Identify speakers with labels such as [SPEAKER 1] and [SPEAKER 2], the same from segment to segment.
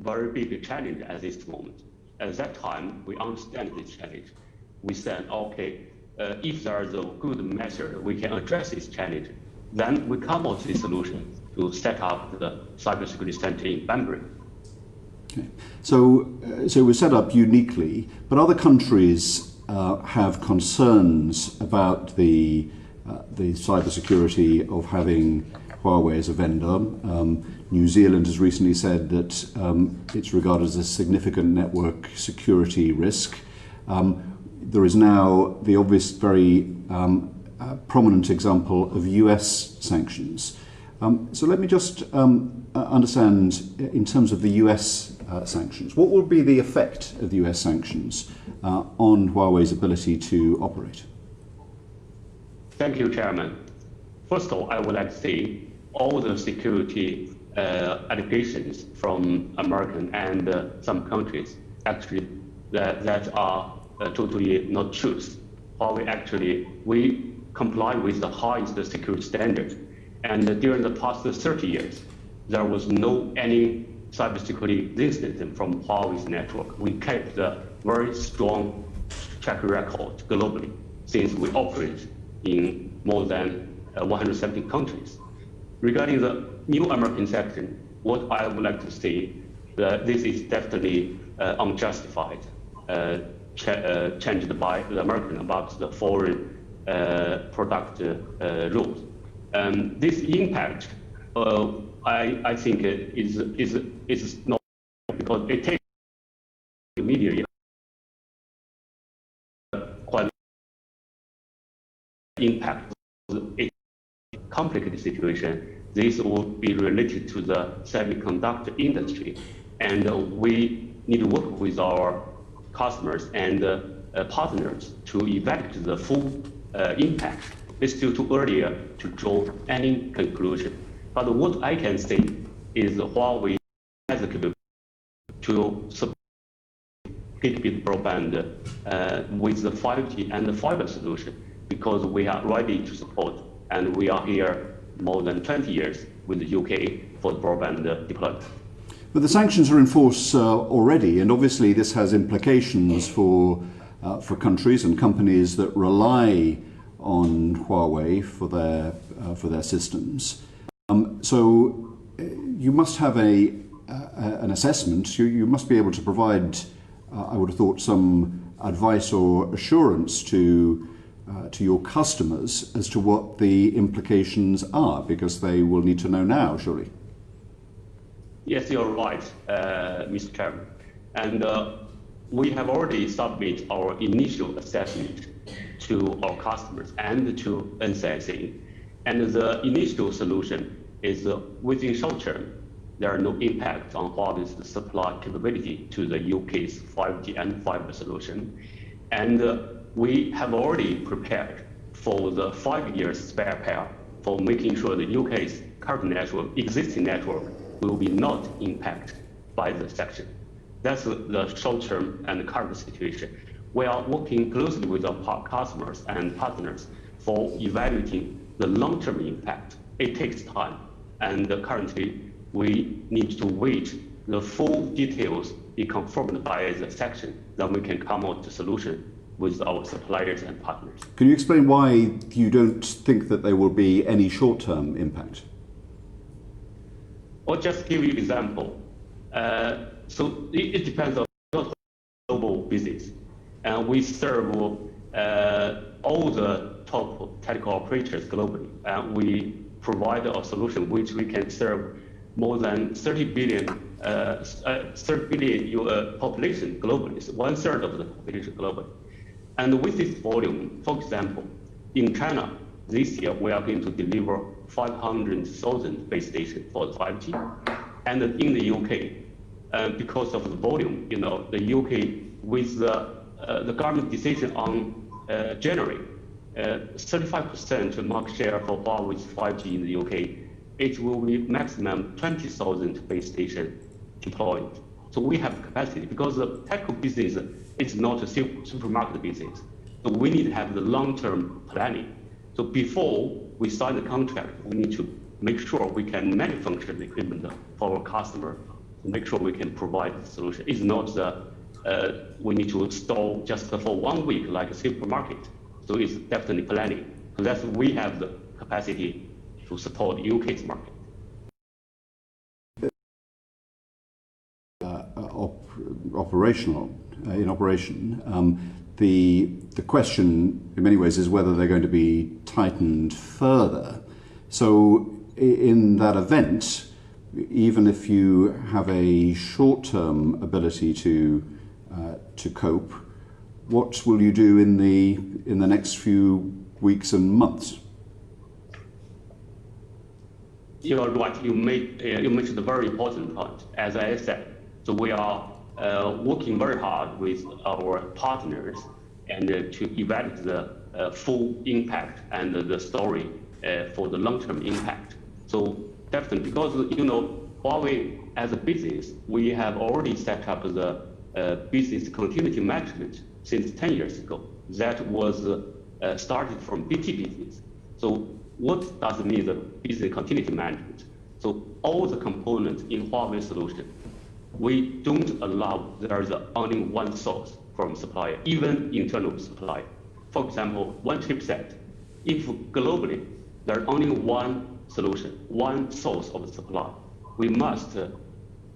[SPEAKER 1] very big challenge at this moment. At that time, we understand this challenge. We said, okay, if there is a good method we can address this challenge, then we come up with a solution to set up the cybersecurity center in Banbury.
[SPEAKER 2] Okay. So it was set up uniquely, but other countries have concerns about the cybersecurity of having Huawei as a vendor. New Zealand has recently said that it's regarded as a significant network security risk. There is now the obvious, very prominent example of US sanctions. So let me just understand, in terms of the US sanctions, what will be the effect of the US sanctions on Huawei's ability to operate?
[SPEAKER 1] Thank you, Chairman. First of all, I would like to say all the security allegations from American and some countries actually that are totally not true. Huawei actually, we comply with the highest security standard. And during the past 30 years, there was no any cybersecurity incident from Huawei's network. We kept a very strong track record globally since we operate in more than 170 countries. Regarding the new American sanction, what I would like to say that this is definitely unjustified, changed by the American about the foreign product rules. This impact, I think, is not because it takes immediately quite impact. It's a complicated situation. This will be related to the semiconductor industry, and we need to work with our customers and partners to evaluate the full impact. It's still too early to draw any conclusion. But what I can say is Huawei has the capability to support gigabit broadband with the 5G and the fiber solution, because we are ready to support, and we are here more than 20 years with the UK for the broadband deployment.
[SPEAKER 2] But the sanctions are in force already, and obviously this has implications for countries and companies that rely on Huawei for their systems. So you must have an assessment. You must be able to provide, I would have thought, some advice or assurance to your customers as to what the implications are, because they will need to know now, surely.
[SPEAKER 1] Yes, you're right, Mr. Chairman. And we have already submitted our initial assessment to our customers and to NCIC. And the initial solution is within short term, there are no impact on Huawei's supply capability to the UK's 5G and fiber solution. And we have already prepared for the 5 years spare pair for making sure the UK's current network, existing network, will be not impacted by the sanction. That's the short-term and current situation. We are working closely with our customers and partners for evaluating the long-term impact. It takes time, and currently we need to wait the full details be confirmed by the sanction, then we can come out with a solution with our suppliers and partners.
[SPEAKER 2] Can you explain why you don't think that there will be any short-term impact?
[SPEAKER 1] I'll just give you an example. So it depends on global business. And we serve all the top telecom operators globally. And we provide a solution which we can serve more than 30 billion population globally. It's 1/3 of the population globally. And with this volume, for example, in China, this year we are going to deliver 500,000 base stations for the 5G. And in the UK, because of the volume, the UK, with the government decision on January, 35% market share for Huawei's 5G in the UK, it will be maximum 20,000 base stations deployed. So we have capacity, because the telco business is not a supermarket business. So we need to have the long-term planning. So before we sign the contract, we need to make sure we can manufacture the equipment for our customer to make sure we can provide the solution. It's not we need to store just for 1 week like a supermarket. So it's definitely planning. So that's we have the capacity to support UK's market.
[SPEAKER 2] In operation, the question in many ways is whether they're going to be tightened further. So in that event, even if you have a short-term ability to cope, what will you do in the next few weeks and months?
[SPEAKER 1] You are right. You mentioned a very important point. As I said, so we are working very hard with our partners and to evaluate the full impact and the story for the long-term impact. So definitely, because Huawei as a business, we have already set up the business continuity management since 10 years ago. That was started from BT business. So what does it mean, the business continuity management? So all the components in Huawei solution, we don't allow there is only one source from supplier, even internal supplier. For example, one chipset, if globally there's only one solution, one source of supply, we must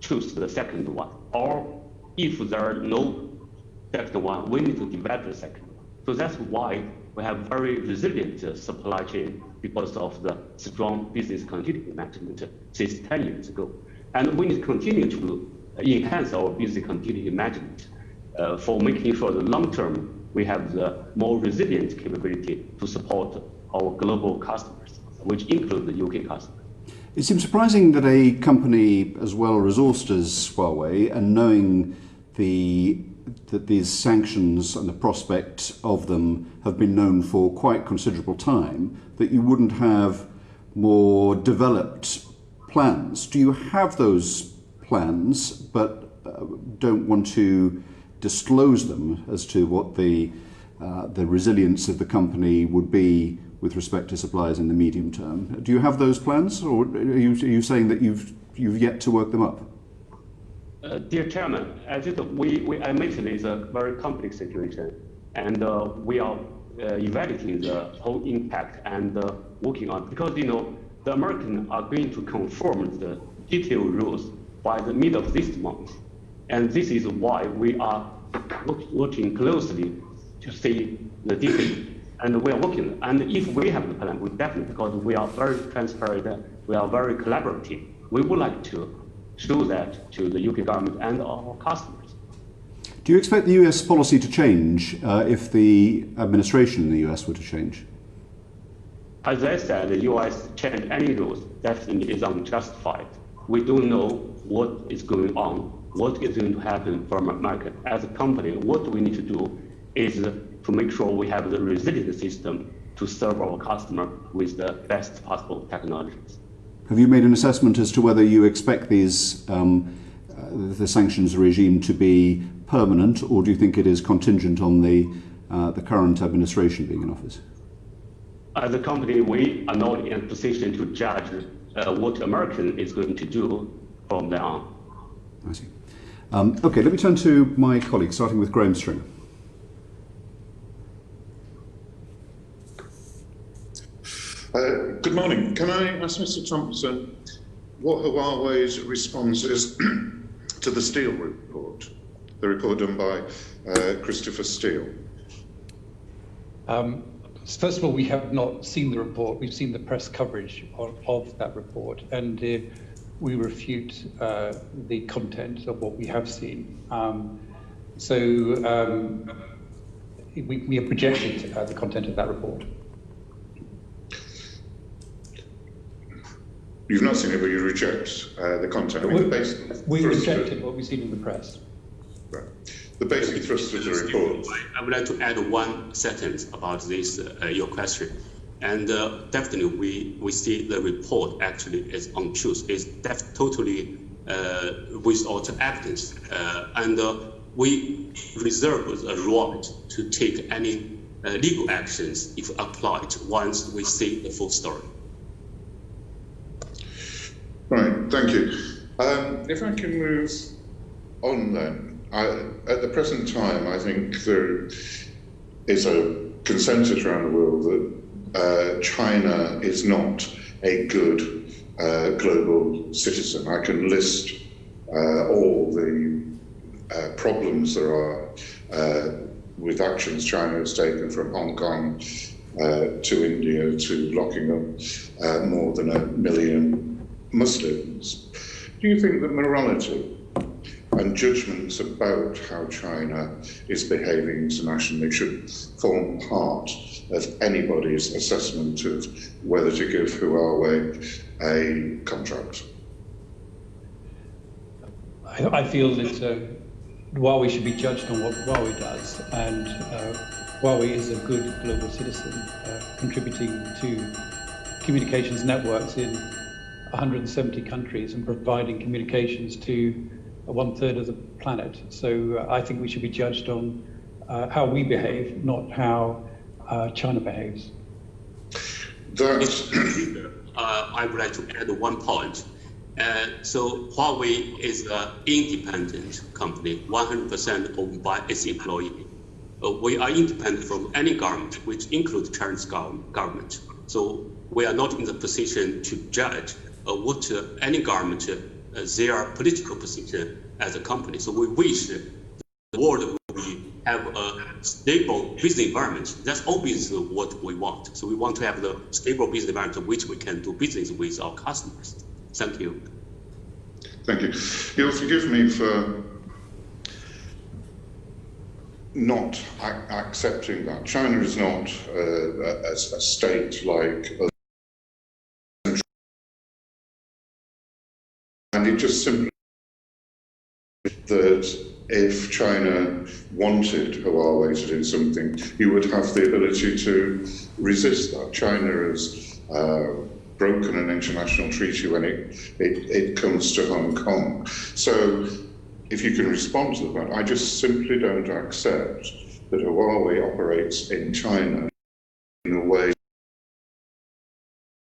[SPEAKER 1] choose the second one. Or if there are no second one, we need to develop the second one. So that's why we have very resilient supply chain because of the strong business continuity management since 10 years ago. And we need to continue to enhance our business continuity management for making sure the long term we have the more resilient capability to support our global customers, which include the UK customers.
[SPEAKER 2] It seems surprising that a company as well resourced as Huawei, and knowing that these sanctions and the prospect of them have been known for quite considerable time, that you wouldn't have more developed plans. Do you have those plans but don't want to disclose them as to what the resilience of the company would be with respect to suppliers in the medium term? Do you have those plans, or are you saying that you've yet to work them up?
[SPEAKER 1] Dear Chairman, as I mentioned, it's a very complex situation, and we are evaluating the whole impact and working on, because the Americans are going to confirm the detailed rules by the middle of this month, and this is why we are working closely to see the details. And we are working, and if we have the plan, we definitely, because we are very transparent, we are very collaborative, we would like to show that to the UK government and our customers.
[SPEAKER 2] Do you expect the US policy to change if the administration in the US were to change?
[SPEAKER 1] As I said, the US change any rules definitely is unjustified. We don't know what is going on, what is going to happen from America. As a company, what we need to do is to make sure we have the resilient system to serve our customer with the best possible technologies.
[SPEAKER 2] Have you made an assessment as to whether you expect these the sanctions regime to be permanent, or do you think it is contingent on the current administration being in office?
[SPEAKER 1] As a company, we are not in a position to judge what American is going to do from there on.
[SPEAKER 2] I see. Okay, let me turn to my colleagues, starting with Graham Stringer.
[SPEAKER 3] Good morning. Can I ask Mr. Thompson what Huawei's response is to the Steele report, the report done by Christopher Steele?
[SPEAKER 4] First of all, we have not seen the report. We've seen the press coverage of that report, and we refute the content of what we have seen. We have projected the content of that report.
[SPEAKER 3] You've not seen it, but you reject the content.
[SPEAKER 4] We rejected what we've seen in the press.
[SPEAKER 3] Right. The basic thrust of the report.
[SPEAKER 1] I would like to add one sentence about this, your question. And definitely we see the report actually is untruth, is totally without evidence. And we reserve the right to take any legal actions if applied once we see the full story.
[SPEAKER 3] Right, thank you. If I can move on then, at the present time, I think there is a consensus around the world that China is not a good global citizen. I can list all the problems there are with actions China has taken, from Hong Kong to India to locking up more than 1 million Muslims. Do you think that morality and judgments about how China is behaving internationally should form part of anybody's assessment of whether to give Huawei a contract?
[SPEAKER 4] I feel that Huawei should be judged on what Huawei does, and Huawei is a good global citizen, contributing to communications networks in 170 countries and providing communications to 1/3 of the planet. So I think we should be judged on how we behave, not how China behaves.
[SPEAKER 1] I would like to add one point. So Huawei is an independent company, 100% owned by its employee. We are independent from any government, which includes China's government. So we are not in the position to judge what any government, their political position as a company. So we wish the world will have a stable business environment. That's obviously what we want. So we want to have the stable business environment which we can do business with our customers. Thank you.
[SPEAKER 3] Thank you. You'll forgive me for not accepting that. China is not a state like other countries, and it just simply that if China wanted Huawei to do something, you would have the ability to resist that. China has broken an international treaty when it comes to Hong Kong. So if you can respond to that, I just simply don't accept that Huawei operates in China in a way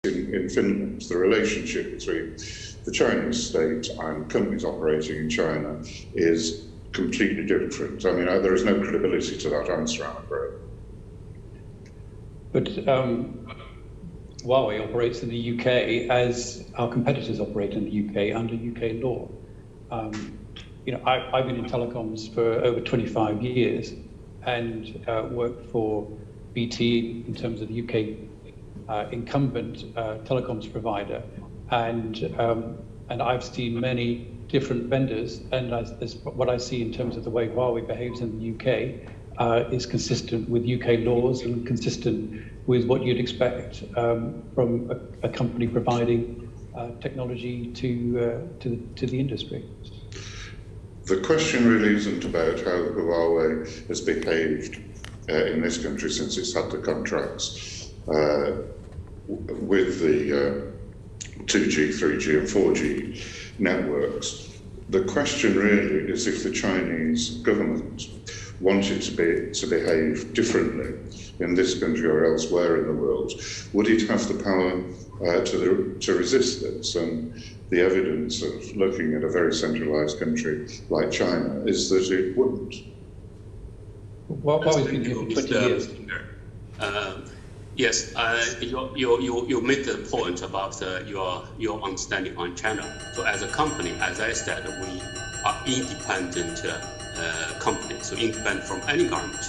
[SPEAKER 3] in Finland. The relationship between the Chinese state and companies operating in China is completely different. I mean, there is no credibility to that answer, I'm afraid.
[SPEAKER 4] But Huawei operates in the UK as our competitors operate in the UK under UK law. I've been in telecoms for over 25 years and worked for BT in terms of the UK incumbent telecoms provider, and I've seen many different vendors, and what I see in terms of the way Huawei behaves in the UK is consistent with UK laws and consistent with what you'd expect from a company providing technology to the industry.
[SPEAKER 3] The question really isn't about how Huawei has behaved in this country since it's had the contracts with the 2G, 3G and 4G networks. The question really is if the Chinese government wanted to behave differently in this country or elsewhere in the world, would it have the power to resist this? And the evidence of looking at a very centralised country like China is that it wouldn't.
[SPEAKER 4] Huawei's been here for 20 years.
[SPEAKER 1] Yes, you made the point about your understanding on China. So as a company, as I said, we are independent company, so independent from any government,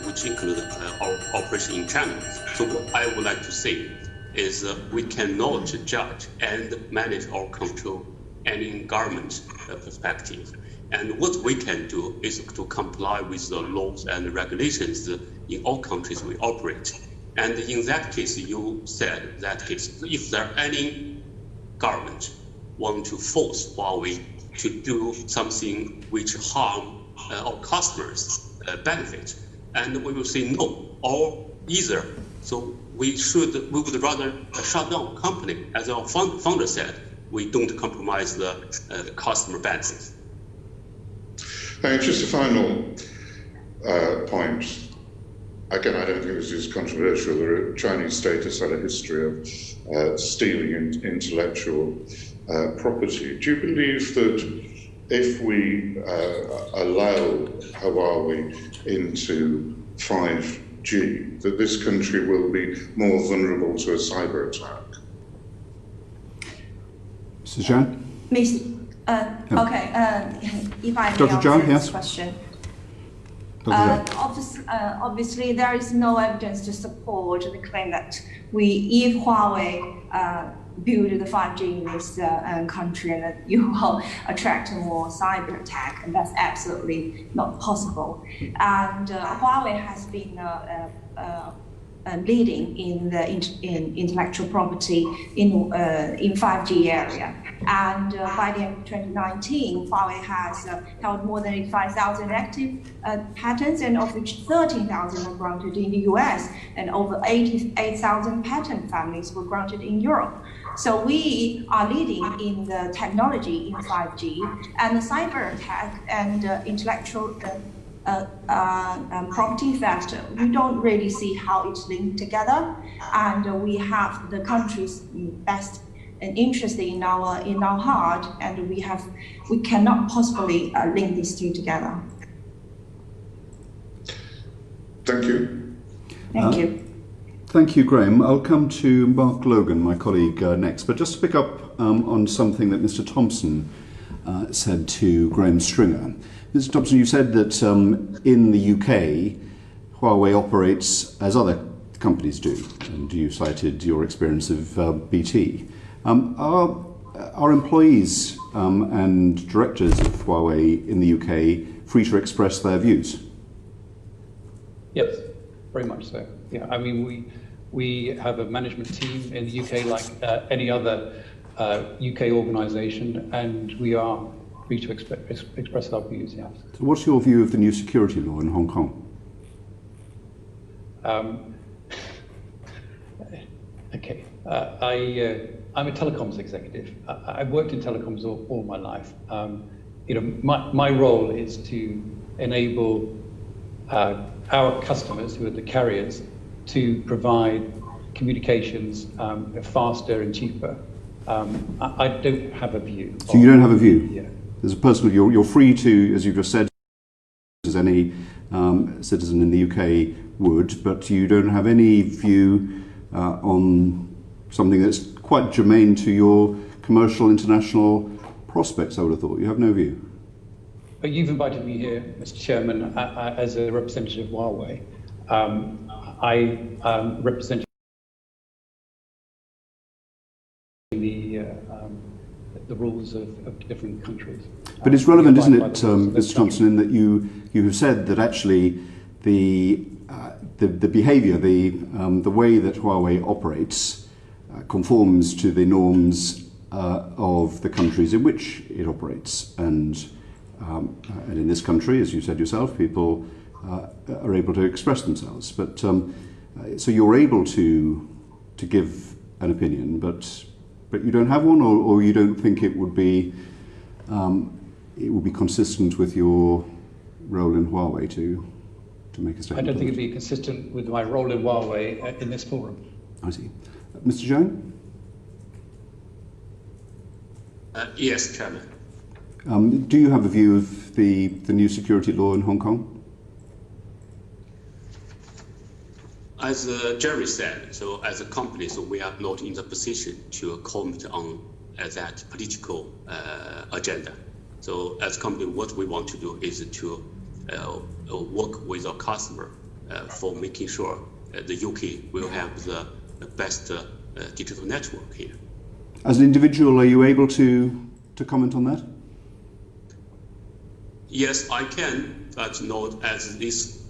[SPEAKER 1] which include our operation in China. So what I would like to say is we cannot judge and manage or control any government perspective. And what we can do is to comply with the laws and regulations in all countries we operate. And in that case, you said that case, if there are any government want to force Huawei to do something which harm our customers' benefit, and we will say no, or either. So we would rather shut down company. As our founder said, we don't compromise the customer benefits.
[SPEAKER 3] Just a final point. Again, I don't think this is controversial. The Chinese state has had a history of stealing intellectual property. Do you believe that if we allow Huawei into 5G, that this country will be more vulnerable to a cyber attack?
[SPEAKER 2] Mrs. Zhang?
[SPEAKER 5] If I may
[SPEAKER 2] Dr. Zhang,
[SPEAKER 5] answer
[SPEAKER 2] yes.
[SPEAKER 5] this question.
[SPEAKER 2] Dr.
[SPEAKER 5] Obviously, there is no evidence to support the claim that if Huawei build the 5G in this country, and that you will attract more cyber attack, and that's absolutely not possible. And Huawei has been leading in the intellectual property in 5G area. And by the end of 2019, Huawei has held more than 85,000 active patents, and of which 13,000 were granted in the US, and over 88,000 patent families were granted in Europe. So we are leading in the technology in 5G, and the cyber attack and intellectual property theft, we don't really see how it's linked together, and we have the country's best interest in our heart, and we cannot possibly link these two together.
[SPEAKER 3] Thank you.
[SPEAKER 5] Thank you.
[SPEAKER 2] Thank you, Graham. I'll come to Mark Logan, my colleague, next. But just to pick up on something that Mr. Thompson said to Graham Stringer. Mr. Thompson, you said that in the UK, Huawei operates as other companies do, and you cited your experience of BT. Are employees and directors of Huawei in the UK free to express their views?
[SPEAKER 4] Yes, very much so. Yeah, I mean, we have a management team in the UK like any other UK organisation, and we are free to express our views, yes.
[SPEAKER 2] So what's your view of the new security law in Hong Kong?
[SPEAKER 4] Okay, I'm a telecoms executive. I've worked in telecoms all my life. My role is to enable our customers, who are the carriers, to provide communications faster and cheaper. I don't have a view.
[SPEAKER 2] So you don't have a view?
[SPEAKER 4] Yeah.
[SPEAKER 2] There's a personal, you're free to, as you've just said, as any citizen in the UK would, but you don't have any view on something that's quite germane to your commercial international prospects, I would have thought. You have no view.
[SPEAKER 4] But you've invited me here, Mr. Chairman, as a representative of Huawei. I represent the rules of different countries.
[SPEAKER 2] But it's relevant, isn't it, Mr. Thompson, in that you have said that actually the behaviour, the way that Huawei operates conforms to the norms of the countries in which it operates, and in this country, as you said yourself, people are able to express themselves. But so you're able to give an opinion, but you don't have one, or you don't think it would be consistent with your role in Huawei to make a statement?
[SPEAKER 4] I don't think it'd be consistent with my role in Huawei in this forum.
[SPEAKER 2] I see. Mr. Zhang?
[SPEAKER 1] Yes, Chairman.
[SPEAKER 2] Do you have a view of the new security law in Hong Kong?
[SPEAKER 1] As Jerry said, so as a company, so we are not in the position to comment on that political agenda. So as a company, what we want to do is to work with our customer for making sure the UK will have the best digital network here.
[SPEAKER 2] As an individual, are you able to comment on that?
[SPEAKER 1] Yes, I can, but not as this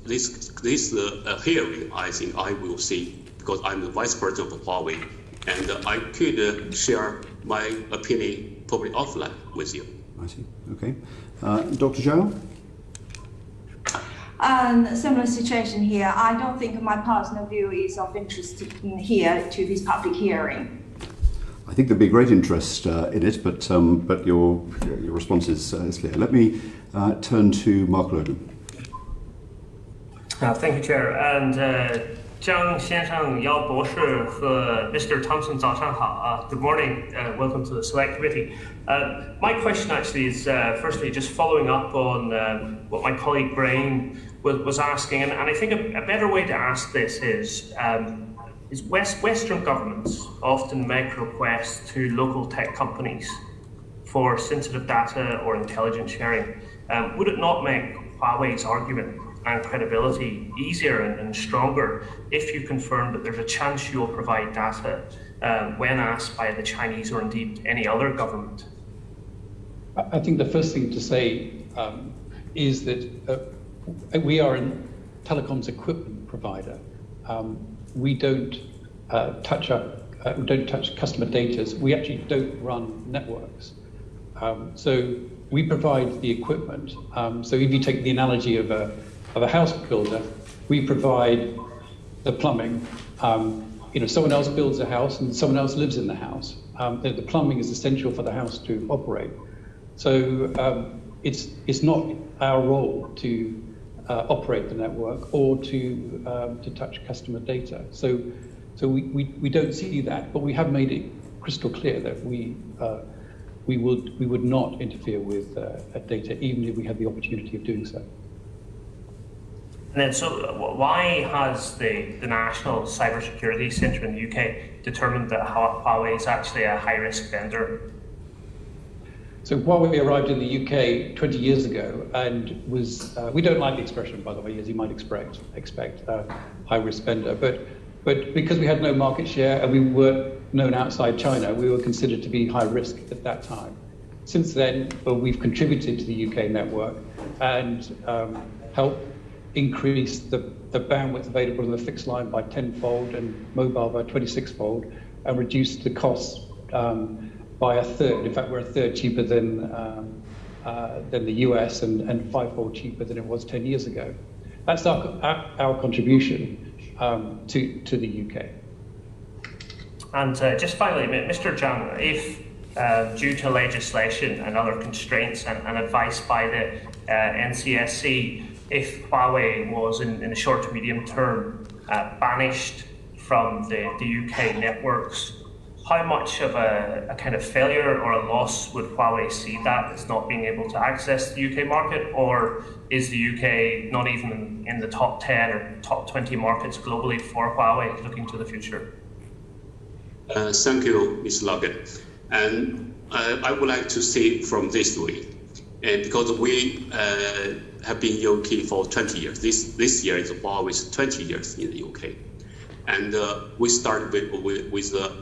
[SPEAKER 1] hearing. I think I will see, because I'm the vice president of Huawei, and I could share my opinion probably offline with you.
[SPEAKER 2] I see. Okay. Dr. Zhao?
[SPEAKER 5] Similar situation here. I don't think my personal view is of interest here to this public hearing.
[SPEAKER 2] I think there'd be great interest in it, but your response is clear. Let me turn to Mark Logan.
[SPEAKER 6] Thank you, Chair. And 张先生、姚博士和 Mr. Thompson 早上好 Good morning. Welcome to the Select Committee. My question actually is firstly just following up on what my colleague Brian was asking, and I think a better way to ask this is Western governments often make requests to local tech companies for sensitive data or intelligence sharing. Would it not make Huawei's argument and credibility easier and stronger if you confirm that there's a chance you'll provide data when asked by the Chinese or indeed any other government?
[SPEAKER 4] I think the first thing to say is that we are a telecoms equipment provider. We don't touch customer data. We actually don't run networks. So we provide the equipment. So if you take the analogy of a house builder, we provide the plumbing. Someone else builds a house and someone else lives in the house. The plumbing is essential for the house to operate. So it's not our role to operate the network or to touch customer data. So we don't see that, but we have made it crystal clear that we would not interfere with data, even if we had the opportunity of doing so.
[SPEAKER 6] And then, so why has the National Cybersecurity Centre in the UK determined that Huawei is actually a high-risk vendor?
[SPEAKER 4] So Huawei arrived in the UK 20 years ago and was, we don't like the expression, by the way, as you might expect, high-risk vendor, but because we had no market share and we weren't known outside China, we were considered to be high risk at that time. Since then, we've contributed to the UK network and helped increase the bandwidth available on the fixed line by 10-fold and mobile by 26-fold, and reduced the costs by a third. In fact, we're a third cheaper than the US and 5-fold cheaper than it was 10 years ago. That's our contribution to the UK.
[SPEAKER 6] And just finally, Mr. Zhang, if due to legislation and other constraints and advice by the NCSC, if Huawei was in the short to medium term banished from the UK networks, how much of a kind of failure or a loss would Huawei see that as not being able to access the UK market? Or is the UK not even in the top 10 or top 20 markets globally for Huawei looking to the future?
[SPEAKER 1] Thank you, Ms. Logan. And I would like to see it from this way. Because we have been in UK for 20 years. This year is Huawei's 20 years in the UK. And we started with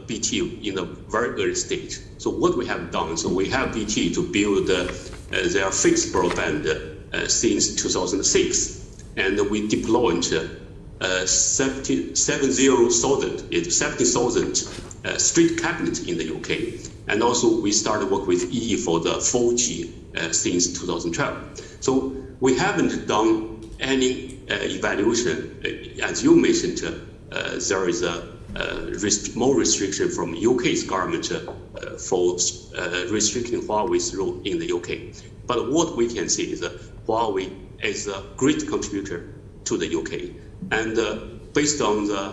[SPEAKER 1] BT in a very early stage. So what we have done, so we have BT to build their fixed broadband since 2006. And we deployed 70,000 street cabinets in the UK. And also we started work with EE for the 4G since 2012. So we haven't done any evaluation. As you mentioned, there is more restriction from UK's government for restricting Huawei's role in the UK. But what we can see is that Huawei is a great contributor to the UK. And based on the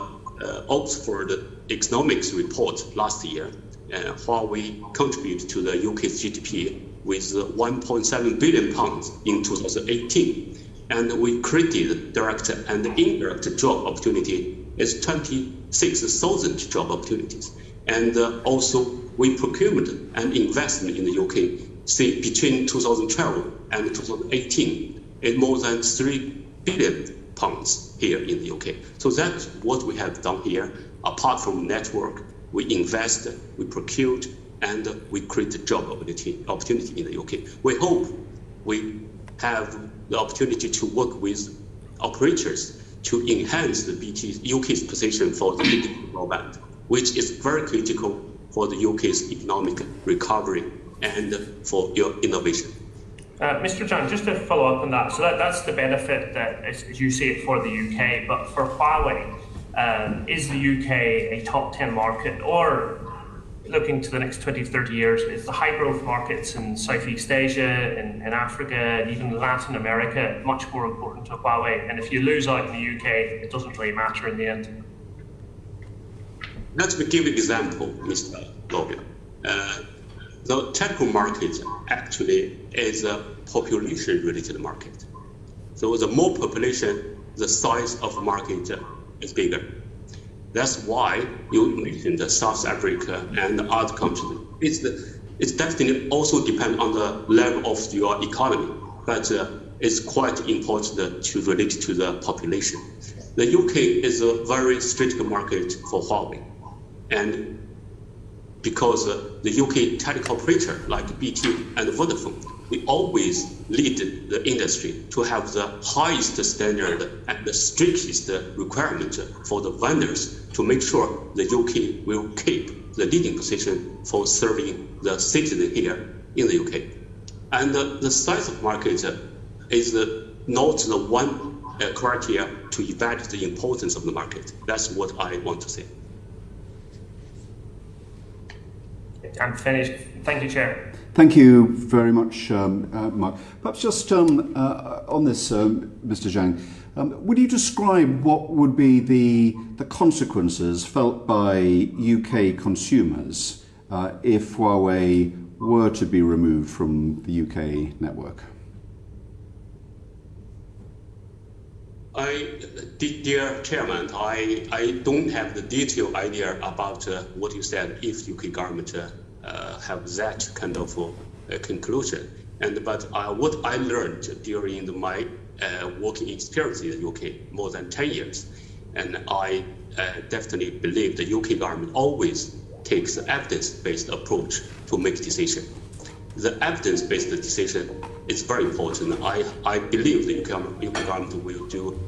[SPEAKER 1] Oxford Economics report last year, Huawei contributed to the UK's GDP with £1.7 billion in 2018. And we created direct and indirect job opportunity as 26,000 job opportunities. And also we procurement and investment in the UK between 2012 and 2018 is more than £3 billion here in the UK. So that's what we have done here. Apart from network, we invest, we procured, and we create job opportunity in the UK. We hope we have the opportunity to work with operators to enhance the UK's position for the digital broadband, which is very critical for the UK's economic recovery and for your innovation.
[SPEAKER 6] Mr. Zhang, just to follow up on that, so that's the benefit that, as you say, for the UK, but for Huawei, is the UK a top 10 market, or looking to the next 20 to 30 years, is the high growth markets in Southeast Asia, in Africa, and even Latin America much more important to Huawei? And if you lose out in the UK, it doesn't really matter in the end.
[SPEAKER 1] Let me give an example, Mr. Logan. The telecom market actually is a population-related market. So the more population, the size of market is bigger. That's why you mentioned South Africa and other countries. It's definitely also depends on the level of your economy, but it's quite important to relate to the population. The UK is a very strict market for Huawei, and because the UK telecom operator like BT and Vodafone, we always lead the industry to have the highest standard and the strictest requirement for the vendors to make sure the UK will keep the leading position for serving the citizen here in the UK. And the size of market is not the one criteria to evaluate the importance of the market. That's what I want to say.
[SPEAKER 6] I'm finished. Thank you, Chair.
[SPEAKER 2] Thank you very much, Mark. Perhaps just on this, Mr. Zhang, would you describe what would be the consequences felt by UK consumers if Huawei were to be removed from the UK network?
[SPEAKER 1] Dear Chairman, I don't have the detailed idea about what you said if UK government have that kind of conclusion. But what I learned during my working experience in the UK more than 10 years, and I definitely believe the UK government always takes an evidence-based approach to make decision. The evidence-based decision is very important. I believe the UK government will do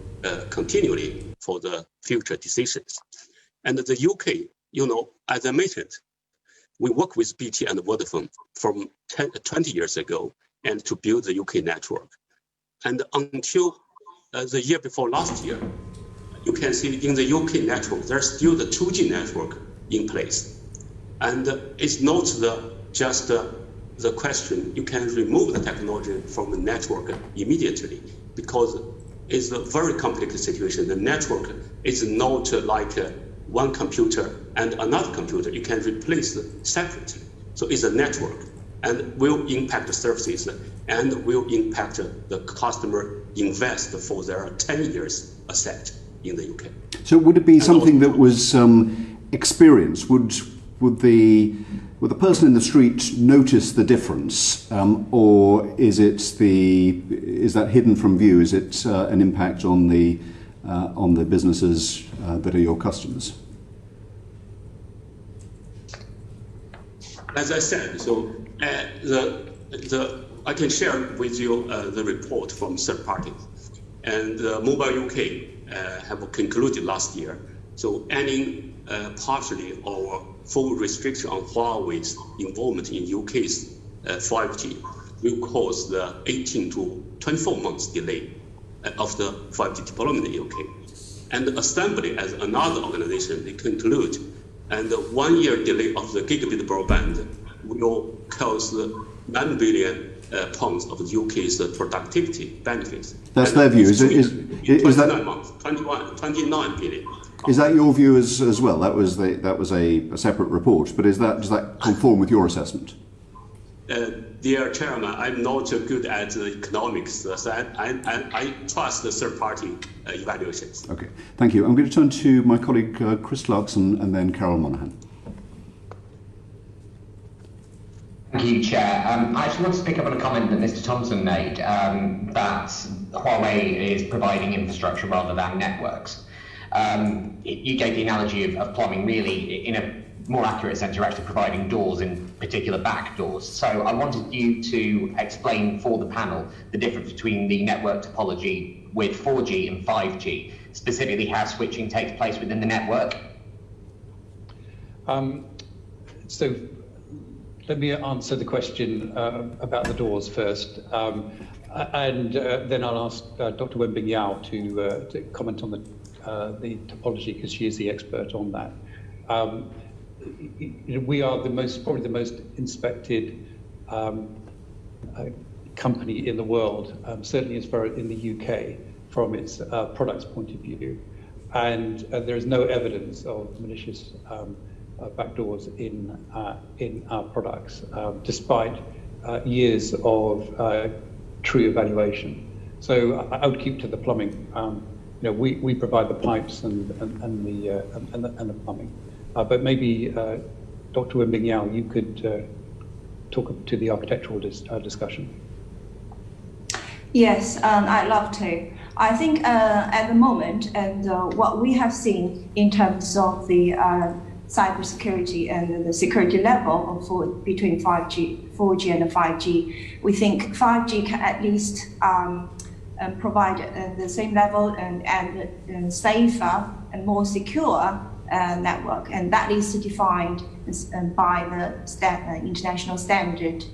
[SPEAKER 1] continually for the future decisions. And the UK, as I mentioned, we work with BT and Vodafone from 20 years ago and to build the UK network. And until the year before last year, you can see in the UK network, there's still the 2G network in place. And it's not just the question, you can remove the technology from the network immediately because it's a very complicated situation. The network is not like one computer and another computer. You can replace it separately. So it's a network and will impact the services and will impact the customer invest for their 10 years asset in the UK.
[SPEAKER 2] So would it be something that was experienced? Would the person in the street notice the difference, or is that hidden from view? Is it an impact on the businesses that are your customers?
[SPEAKER 1] As I said, so I can share with you the report from third parties, and Mobile UK have concluded last year. So any partially or full restriction on Huawei's involvement in UK's 5G will cause the 18 to 24 months delay of the 5G deployment in the UK. And the Assembly, as another organization, they conclude, and the 1 year delay of the gigabit broadband will cause 9 billion pounds of the UK's productivity benefits.
[SPEAKER 2] That's their view. Is that
[SPEAKER 1] 29 billion?
[SPEAKER 2] Is that your view as well? That was a separate report, but does that conform with your assessment?
[SPEAKER 1] Dear Chairman, I'm not good at the economics, so I trust the third-party evaluations.
[SPEAKER 2] Okay, thank you. I'm going to turn to my colleague Chris Clarkson and then Carol Monaghan.
[SPEAKER 7] Thank you, Chair. I actually want to pick up on a comment that Mr. Thompson made, that Huawei is providing infrastructure rather than networks. You gave the analogy of plumbing. Really, in a more accurate sense, you're actually providing doors, in particular back doors. So I wanted you to explain for the panel the difference between the network topology with 4G and 5G, specifically how switching takes place within the network.
[SPEAKER 4] So let me answer the question about the doors first, and then I'll ask Dr. Wenbing Yao to comment on the topology, because she is the expert on that. we are probably the most inspected company in the world, certainly as far in the UK, from its products point of view. And there is no evidence of malicious backdoors in our products, despite years of true evaluation. So I would keep to the plumbing. We provide the pipes and the plumbing. But maybe Dr. Wenbing Yao, you could talk to the architectural discussion.
[SPEAKER 5] Yes, I'd love to. I think at the moment, and what we have seen in terms of the cybersecurity and the security level of between 4G and 5G, we think 5G can at least provide the same level and safer and more secure network, and that is defined by the international standard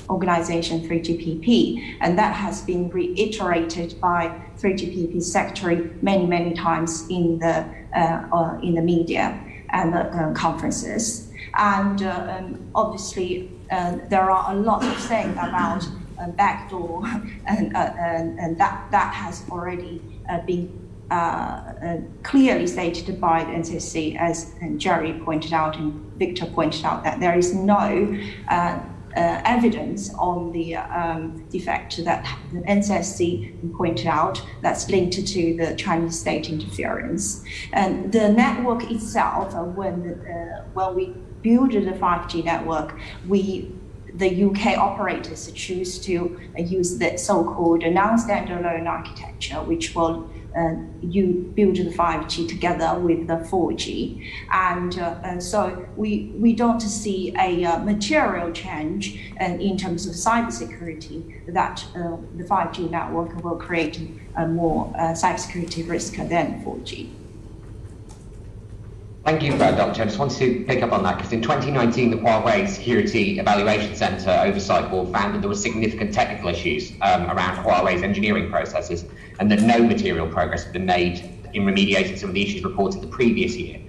[SPEAKER 5] organization 3GPP, and that has been reiterated by 3GPP secretary many times in the media and the conferences. And obviously there are a lot of saying about backdoor, and that has already been clearly stated by the NCSC, as Jerry pointed out and Victor pointed out, that there is no evidence on the defect that the NCSC pointed out that's linked to the Chinese state interference. And the network itself, when we build the 5G network, the UK operators choose to use the so-called non-standalone architecture, which will you build the 5G together with the 4G. And so we don't see a material change in terms of cybersecurity that the 5G network will create a more cybersecurity risk than 4G.
[SPEAKER 7] Thank you, Doctor. I just wanted to pick up on that, because in 2019, the Huawei Security Evaluation Center Oversight Board found that there were significant technical issues around Huawei's engineering processes, and that no material progress had been made in remediating some of the issues reported the previous year.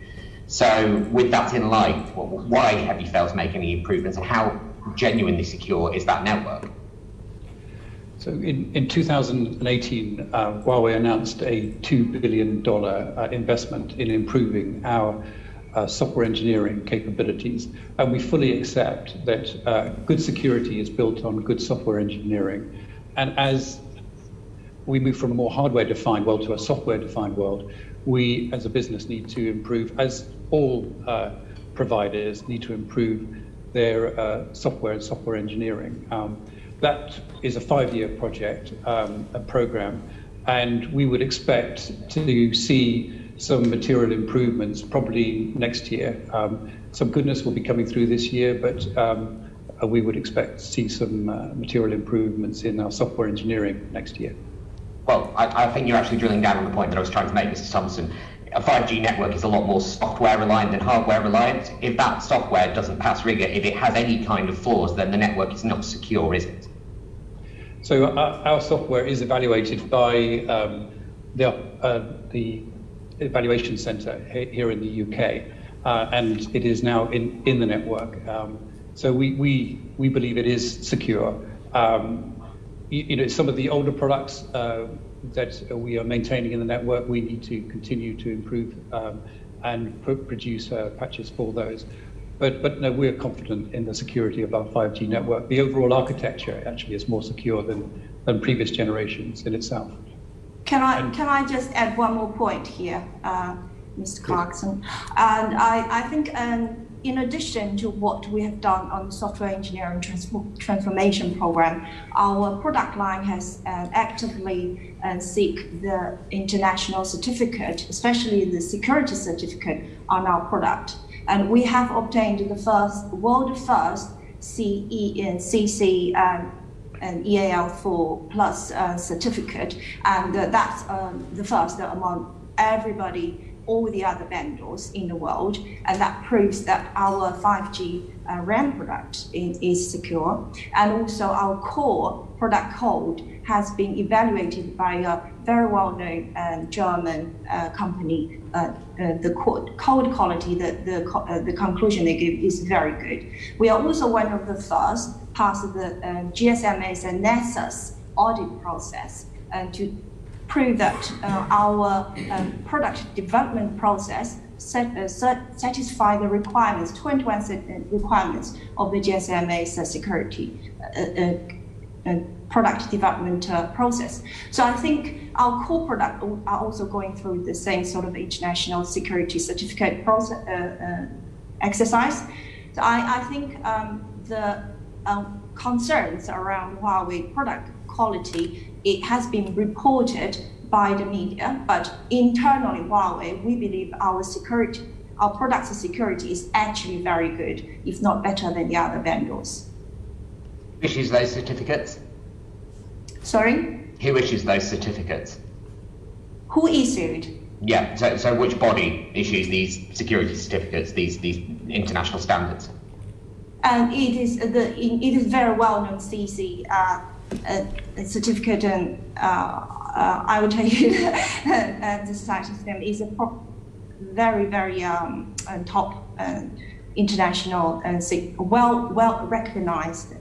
[SPEAKER 7] So with that in light, why have you failed to make any improvements, and how genuinely secure is that network?
[SPEAKER 4] So in 2018, Huawei announced a $2 billion investment in improving our software engineering capabilities. And we fully accept that good security is built on good software engineering. And as we move from a more hardware-defined world to a software-defined world, we as a business need to improve, as all providers need to improve their software and software engineering. That is a 5-year project, a program, and we would expect to see some material improvements probably next year. Some goodness will be coming through this year, but we would expect to see some material improvements in our software engineering next year.
[SPEAKER 7] Well, I think you're actually drilling down on the point that I was trying to make, Mr. Thompson. A 5G network is a lot more software reliant than hardware reliant. If that software doesn't pass rigor, if it has any kind of flaws, then the network is not secure, is it?
[SPEAKER 4] So our software is evaluated by the evaluation centre here in the UK, and it is now in the network. So we believe it is secure. Some of the older products that we are maintaining in the network, we need to continue to improve and produce patches for those. But no, we're confident in the security of our 5G network. The overall architecture actually is more secure than previous generations in itself.
[SPEAKER 5] Can I just add one more point here, Mr. Clarkson? And I think in addition to what we have done on the software engineering transformation program, our product line has actively seek the international certificate, especially the security certificate on our product. And we have obtained the world first CE and CC and EAL4 plus certificate, and that's the first among everybody all the other vendors in the world, and that proves that our 5G RAM product is secure. And also our core product code has been evaluated by a very well-known German company. The code quality, the conclusion they give is very good. We are also one of the first pass the GSMA's and NESA's audit process to prove that our product development process satisfy the requirements, 21 requirements of the GSMA's security product development process. So I think our core product are also going through the same sort of international security certificate process exercise. So I think the concerns around Huawei product quality, it has been reported by the media, but internally Huawei, we believe our product's security is actually very good, if not better than the other vendors.
[SPEAKER 7] Who issues those certificates?
[SPEAKER 5] Sorry?
[SPEAKER 7] Who issues those certificates?
[SPEAKER 5] Who issued?
[SPEAKER 7] Yeah, so which body issues these security certificates, these international standards?
[SPEAKER 5] And it is very well known CC certificate, and I will tell you the society's name is a very top international well recognized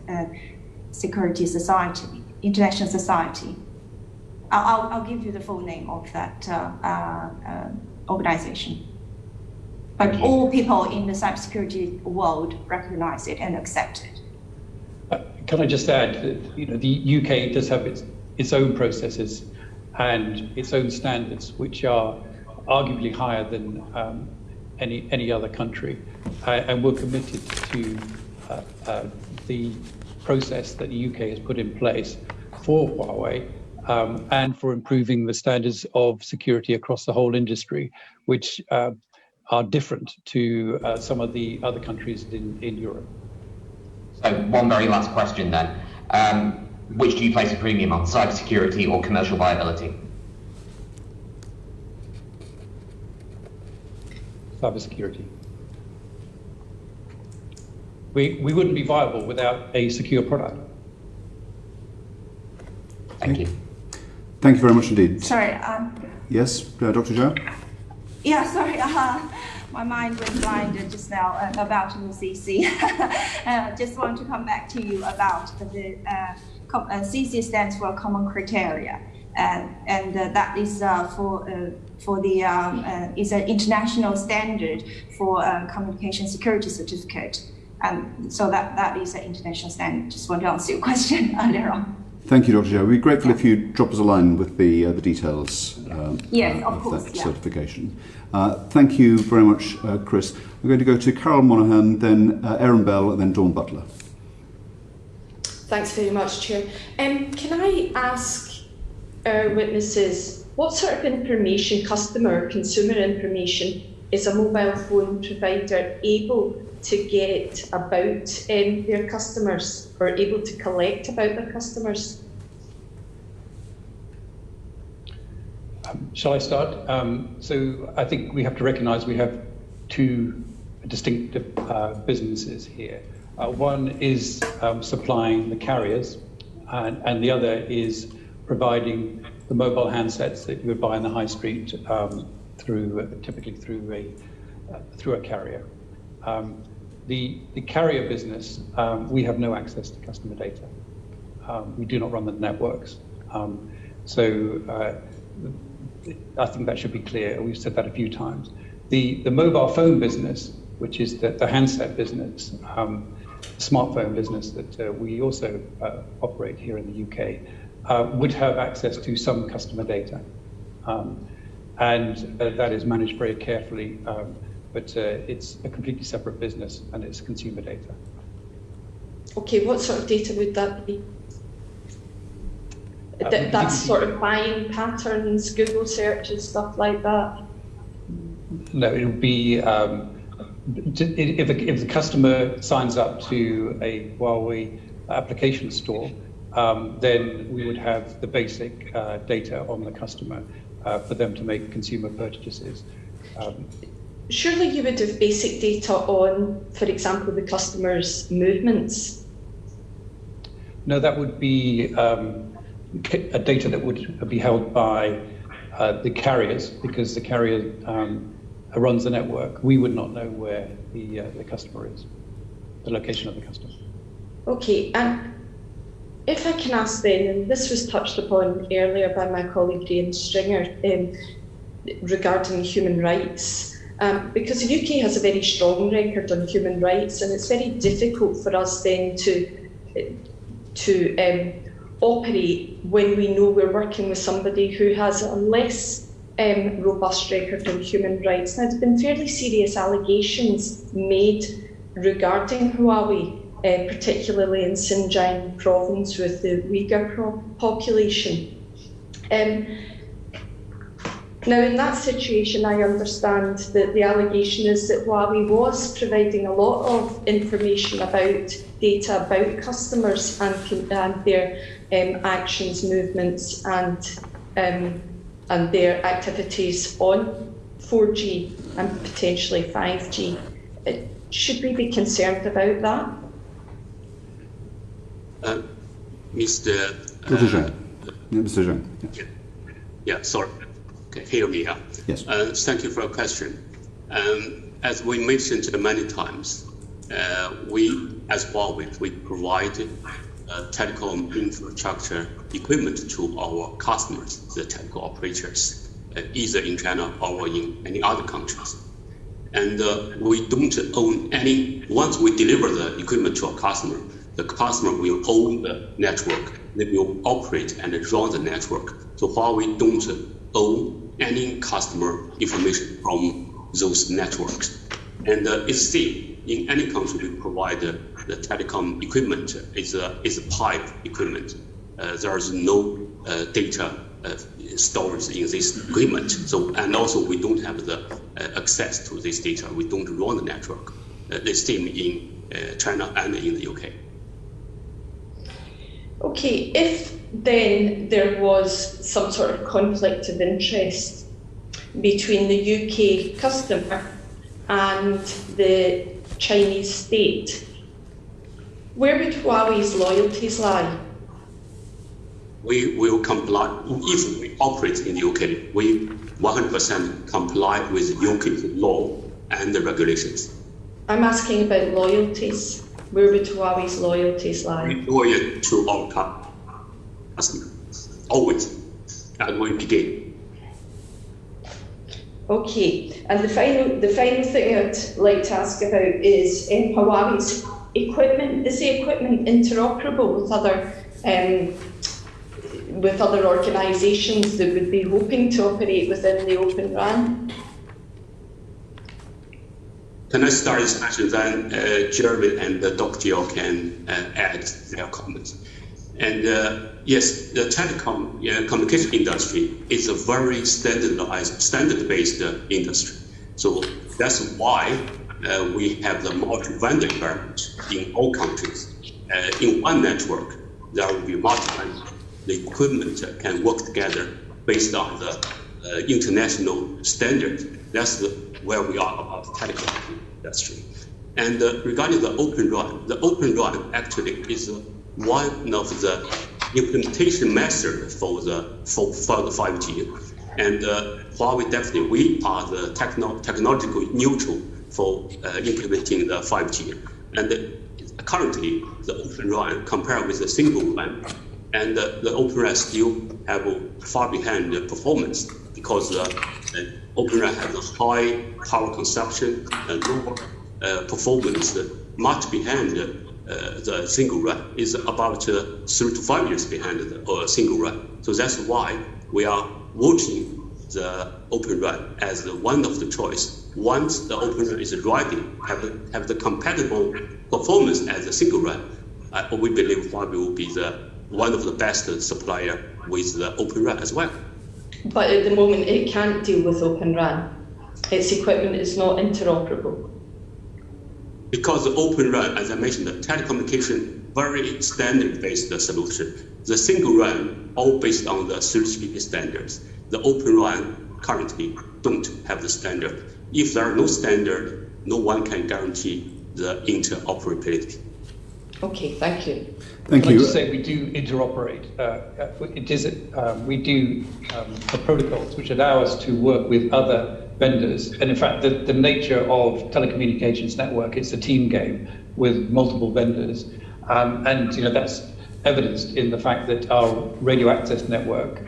[SPEAKER 5] security society, international society. I'll give you the full name of that organization. But all people in the cybersecurity world recognize it and accept it.
[SPEAKER 4] Can I just add that the UK does have its own processes and its own standards, which are arguably higher than any other country, and we're committed to the process that the UK has put in place for Huawei and for improving the standards of security across the whole industry, which are different to some of the other countries in Europe.
[SPEAKER 7] So one very last question then. Which do you place a premium on, cybersecurity or commercial viability?
[SPEAKER 4] Cybersecurity. We wouldn't be viable without a secure product.
[SPEAKER 7] Thank you.
[SPEAKER 2] Thank you very much indeed.
[SPEAKER 5] Sorry.
[SPEAKER 2] Yes, Dr. Zhao?
[SPEAKER 5] Yeah, sorry. My mind went blind just now about CC. Just want to come back to you about the CC stands for Common Criteria, and that is for the is an international standard for communication security certificate, and so that is an international standard. Just want to answer your question earlier on.
[SPEAKER 2] Thank you, Dr. Zhao. We'd be grateful if you drop us a line with the details
[SPEAKER 5] yes, of course,
[SPEAKER 2] that certification. Thank you very much, Chris. We're going to go to Carol Monaghan, then Erin Bell, and then Dawn Butler.
[SPEAKER 8] Thanks very much, Chair. Can I ask our witnesses what sort of information, customer, consumer information, is a mobile phone provider able to get about their customers, or able to collect about their customers?
[SPEAKER 4] Shall I start? So I think we have to recognise we have two distinctive businesses here. One is supplying the carriers, and the other is providing the mobile handsets that you would buy in the high street typically through a carrier. The carrier business, we have no access to customer data. We do not run the networks. So I think that should be clear. We've said that a few times. The mobile phone business, which is the handset business, smartphone business that we also operate here in the UK, would have access to some customer data. And that is managed very carefully, but it's a completely separate business and it's consumer data.
[SPEAKER 8] Okay, what sort of data would that be? That's sort of buying patterns, Google searches, stuff like that?
[SPEAKER 4] No, it would be, if the customer signs up to a Huawei application store, then we would have the basic data on the customer for them to make consumer purchases.
[SPEAKER 8] Surely you would have basic data on, for example, the customer's movements.
[SPEAKER 4] No, that would be a data that would be held by the carriers, because the carrier runs the network. We would not know where the customer is, the location of the customer. Okay, and if I can ask then, and this was touched upon earlier by my colleague Ian Stringer regarding human rights, because the UK has a very strong record on human rights, and it's very difficult for us then to operate when we know we're working with somebody who has a less robust record on human rights. Now, there's been fairly serious allegations made regarding Huawei, particularly in Xinjiang province with the Uyghur population. Now, in that situation, I understand that the allegation is that Huawei was providing a lot of information about data about customers and their actions, movements, and their activities on 4G and potentially 5G. Should we be concerned about that?
[SPEAKER 1] Mr.
[SPEAKER 2] Zhang. Mr. Zhang.
[SPEAKER 1] Yeah, sorry. Okay, hear me out.
[SPEAKER 2] Yes.
[SPEAKER 1] Thank you for your question. As we mentioned many times, we, as Huawei, we provide telecom infrastructure equipment to our customers, the telecom operators, either in China or in any other countries. And we don't own any. Once we deliver the equipment to a customer, the customer will own the network. They will operate and run the network. So Huawei don't own any customer information from those networks. And it's still, in any country, we provide the telecom equipment is a pipe equipment. There is no data storage in this equipment. So, and also we don't have the access to this data. We don't run the network. The same in China and in the UK.
[SPEAKER 8] Okay, if then there was some sort of conflict of interest between the UK customer and the Chinese state, where would Huawei's loyalties lie?
[SPEAKER 1] We will comply. If we operate in the UK, we 100% comply with UK law and the regulations.
[SPEAKER 8] I'm asking about loyalties. Where would Huawei's loyalties lie?
[SPEAKER 1] We loyal to our customer, always, and we begin.
[SPEAKER 8] Okay, and the final thing I'd like to ask about is Huawei's equipment. Is the equipment interoperable with other organisations that would be hoping to operate within the Open RAN?
[SPEAKER 1] Can I start this question, then Jeremy and Dr. Gio can add their comments. And yes, the telecom communication industry is a very standard-based industry. So that's why we have the multi-vendor environment in all countries. In one network, there will be multi-vendor. The equipment can work together based on the international standard. That's where we are about the telecom industry. And regarding the Open RAN actually is one of the implementation methods for the 5G. And Huawei definitely, we are the technological neutral for implementing the 5G. And currently, the Open RAN compared with the single RAN, and the Open RAN still have far behind the performance because Open RAN has a high power consumption and lower performance, much behind the single RAN, is about 3 to 5 years behind the single RAN. So that's why we are watching the Open RAN as one of the choice. Once the Open RAN is ready, have the compatible performance as a single RAN, we believe Huawei will be one of the best supplier with the Open RAN as well.
[SPEAKER 8] But at the moment, it can't deal with Open RAN. Its equipment is not interoperable.
[SPEAKER 1] Because the Open RAN, as I mentioned, the telecommunication very standard-based solution. The single RAN all based on the 3GPP standards. The Open RAN currently don't have the standard. If there are no standard, no one can guarantee the interoperability.
[SPEAKER 8] Okay, thank you.
[SPEAKER 2] Thank
[SPEAKER 4] Can
[SPEAKER 2] you.
[SPEAKER 4] I just say we do interoperate. We do the protocols which allow us to work with other vendors. And in fact, the nature of telecommunications network, it's a team game with multiple vendors. And that's evidenced in the fact that our radio access network,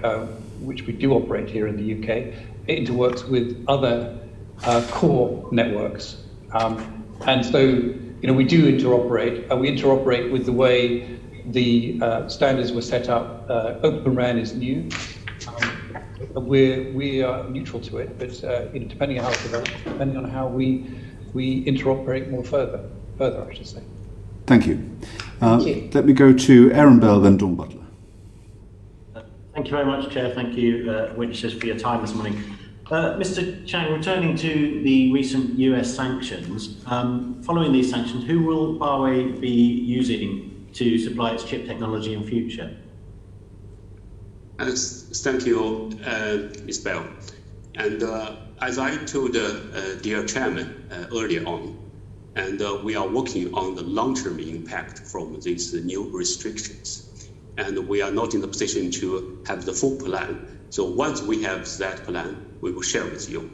[SPEAKER 4] which we do operate here in the UK, it interworks with other core networks. And so, we do interoperate. We interoperate with the way the standards were set up. Open RAN is new. We are neutral to it, but depending on how it develops, depending on how we interoperate more further, I should say.
[SPEAKER 2] Thank you.
[SPEAKER 8] Thank you.
[SPEAKER 2] Let me go to Aaron Bell, then Dawn Butler.
[SPEAKER 9] Thank you very much, Chair. Thank you, witnesses, for your time this morning. Mr. Chang, returning to the recent US sanctions, following these sanctions, who will Huawei be using to supply its chip technology in future?
[SPEAKER 1] Thank you, Ms. Bell. And as I told dear Chairman earlier on, and we are working on the long-term impact from these new restrictions. And we are not in the position to have the full plan. So once we have that plan, we will share with you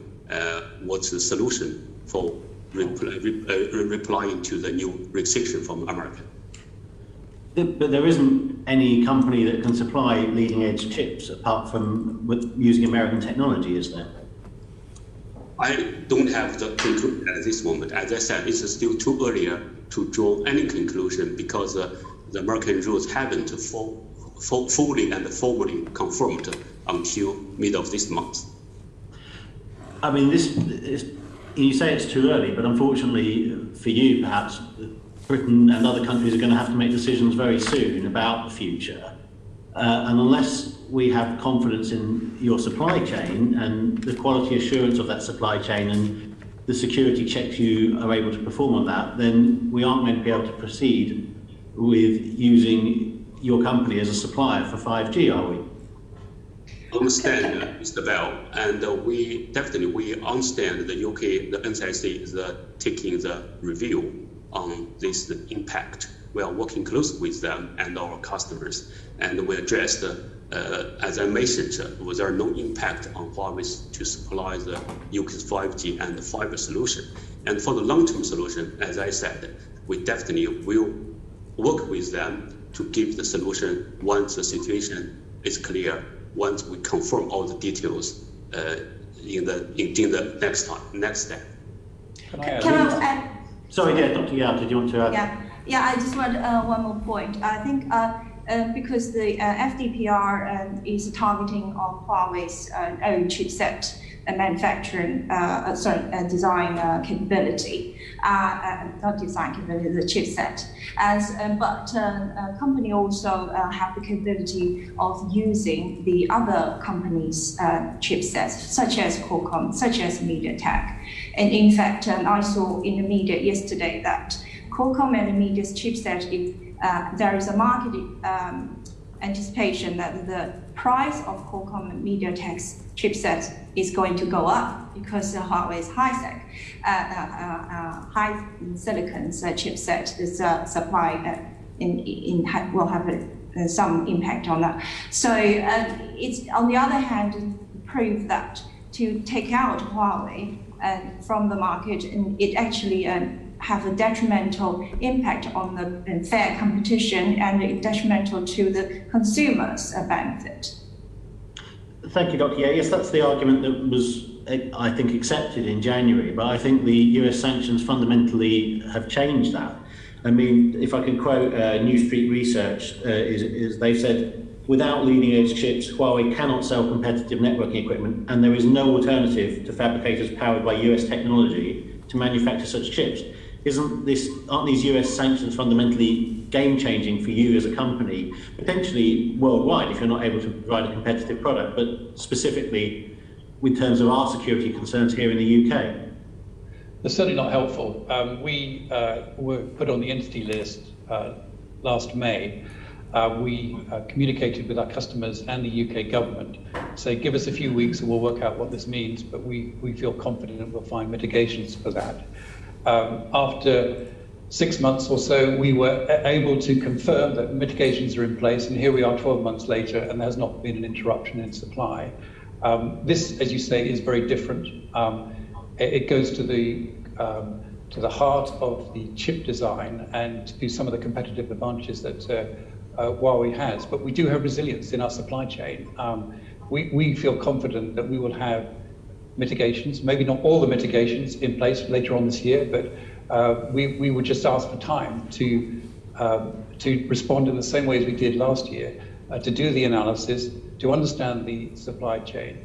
[SPEAKER 1] what's the solution for replying to the new restriction from America.
[SPEAKER 9] But there isn't any company that can supply leading-edge chips apart from using American technology, is there?
[SPEAKER 1] I don't have the conclusion at this moment. As I said, it's still too early to draw any conclusion because the American rules haven't fully and formally confirmed until mid of this month.
[SPEAKER 9] I mean, you say it's too early, but unfortunately for you, perhaps, Britain and other countries are going to have to make decisions very soon about the future. And unless we have confidence in your supply chain and the quality assurance of that supply chain and the security checks you are able to perform on that, then we aren't going to be able to proceed with using your company as a supplier for 5G, are we?
[SPEAKER 1] I understand, Mr. Bell, and we understand the UK, the NCIC is taking the review on this impact. We are working closely with them and our customers, and we addressed, as I mentioned, was there no impact on Huawei to supply the UK's 5G and the fiber solution. And for the long-term solution, as I said, we definitely will work with them to give the solution once the situation is clear, once we confirm all the details in the next step.
[SPEAKER 5] Can I add?
[SPEAKER 9] Sorry, yeah, Dr. Yao, did you want to add?
[SPEAKER 5] Yeah, I just want one more point. I think because the FDPR is targeting on Huawei's own chipset manufacturing, design capability, not design capability, the chipset. But company also have the capability of using the other companies' chipsets, such as Qualcomm, such as MediaTek. And in fact, I saw in the media yesterday that Qualcomm and Media's chipset, there is a market anticipation that the price of Qualcomm and MediaTek's chipset is going to go up because Huawei's high silicon chipset is supply will have some impact on that. So it's on the other hand prove that to take out Huawei from the market, and it actually have a detrimental impact on the fair competition and detrimental to the consumers' benefit.
[SPEAKER 9] Thank you, Dr. Yeah, yes, that's the argument that was, I think, accepted in January, but I think the US sanctions fundamentally have changed that. I mean, if I can quote New Street Research, is they've said, without leading-edge chips, Huawei cannot sell competitive networking equipment, and there is no alternative to fabricators powered by US technology to manufacture such chips. Aren't these US sanctions fundamentally game-changing for you as a company, potentially worldwide if you're not able to provide a competitive product, but specifically in terms of our security concerns here in the UK?
[SPEAKER 4] They're certainly not helpful. We were put on the entity list last May. We communicated with our customers and the UK government say, give us a few weeks and we'll work out what this means, but we feel confident that we'll find mitigations for that. After 6 months or so, we were able to confirm that mitigations are in place, and here we are 12 months later, and there has not been an interruption in supply. This, as you say, is very different. It goes to the heart of the chip design and to some of the competitive advantages that Huawei has. But we do have resilience in our supply chain. We feel confident that we will have mitigations, maybe not all the mitigations in place later on this year, but we would just ask for time to respond in the same way as we did last year, to do the analysis, to understand the supply chain,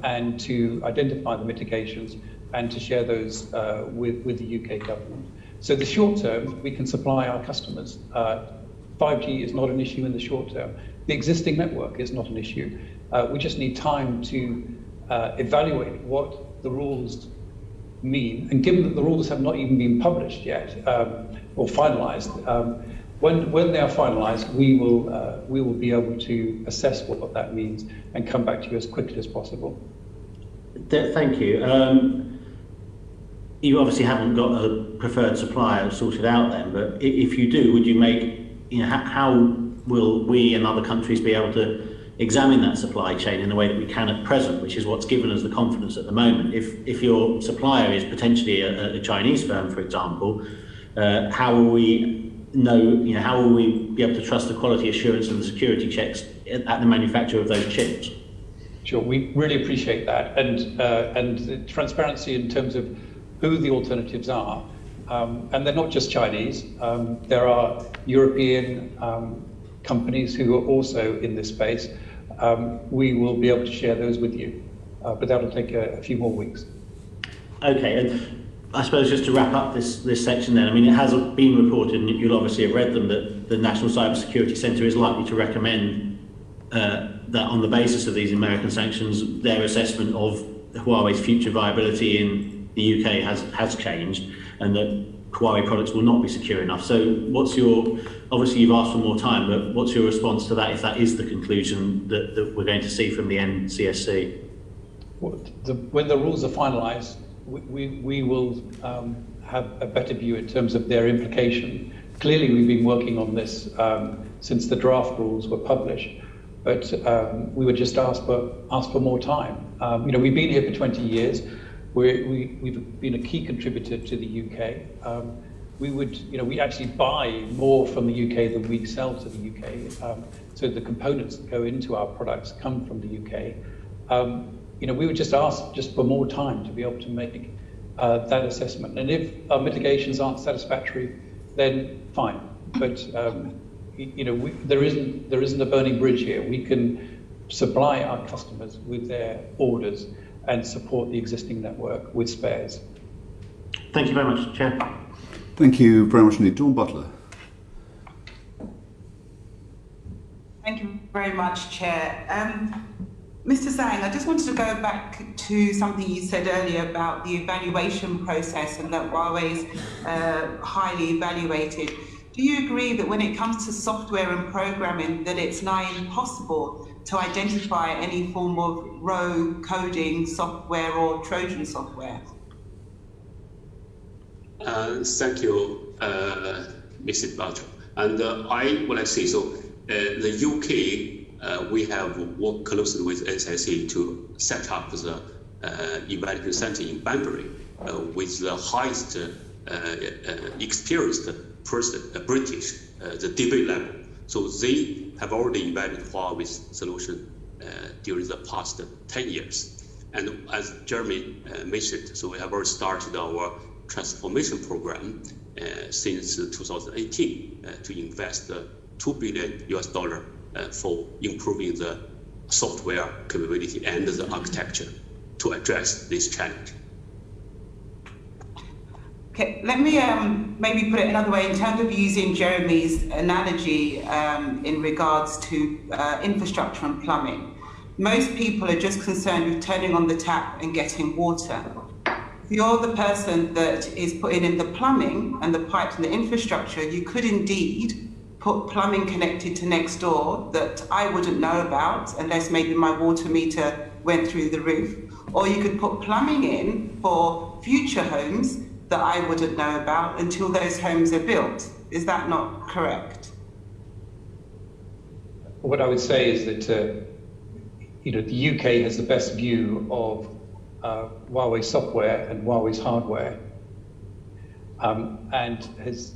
[SPEAKER 4] and to identify the mitigations and to share those with the UK government. So the short term, we can supply our customers. 5G is not an issue in the short term. The existing network is not an issue. We just need time to evaluate what the rules mean. And given that the rules have not even been published yet or finalised, when they are finalised, we will be able to assess what that means and come back to you as quickly as possible.
[SPEAKER 9] Thank you. You obviously haven't got a preferred supplier sorted out then, but if you do, would you make, how will we and other countries be able to examine that supply chain in the way that we can at present, which is what's given us the confidence at the moment? If your supplier is potentially a Chinese firm, for example, how will we know, how will we be able to trust the quality assurance and the security checks at the manufacture of those chips?
[SPEAKER 4] Sure, we really appreciate that, and the transparency in terms of who the alternatives are, and they're not just Chinese. There are European companies who are also in this space. We will be able to share those with you, but that'll take a few more weeks.
[SPEAKER 9] Okay, and I suppose just to wrap up this section then, I mean, it has been reported, and you'll obviously have read them, that the National Cybersecurity Centre is likely to recommend that on the basis of these American sanctions, their assessment of Huawei's future viability in the UK has changed, and that Huawei products will not be secure enough. So what's your, obviously you've asked for more time, but what's your response to that if that is the conclusion that we're going to see from the NCSC?
[SPEAKER 4] When the rules are finalised, we will have a better view in terms of their implication. Clearly we've been working on this since the draft rules were published, but we would just ask for more time. We've been here for 20 years. We've been a key contributor to the UK. We actually buy more from the UK than we sell to the UK. So the components that go into our products come from the UK. We would just ask for more time to be able to make that assessment. And if our mitigations aren't satisfactory, then fine. But there isn't a burning bridge here. We can supply our customers with their orders and support the existing network with spares.
[SPEAKER 9] Thank you very much, Chair.
[SPEAKER 2] Thank you very much indeed. Dawn Butler.
[SPEAKER 10] Thank you very much, Chair. Mr. Zhang, I just wanted to go back to something you said earlier about the evaluation process and that Huawei is highly evaluated. Do you agree that when it comes to software and programming, that it's nigh impossible to identify any form of rogue coding software or Trojan software?
[SPEAKER 1] Thank you, Mrs. Butler. And I would like to say, so the UK, we have worked closely with NCSC to set up the evaluation center in Banbury with the highest experienced person, British, the debate level. So they have already evaluated Huawei's solution during the past 10 years. And as Jeremy mentioned, so we have already started our transformation program since 2018 to invest $2 billion for improving the software capability and the architecture to address this challenge.
[SPEAKER 10] Okay, let me maybe put it another way in terms of using Jeremy's analogy in regards to infrastructure and plumbing. Most people are just concerned with turning on the tap and getting water. If you're the person that is putting in the plumbing and the pipes and the infrastructure, you could indeed put plumbing connected to next door that I wouldn't know about unless maybe my water meter went through the roof. Or you could put plumbing in for future homes that I wouldn't know about until those homes are built. Is that not correct?
[SPEAKER 4] What I would say is that the UK has the best view of Huawei software and Huawei's hardware, and has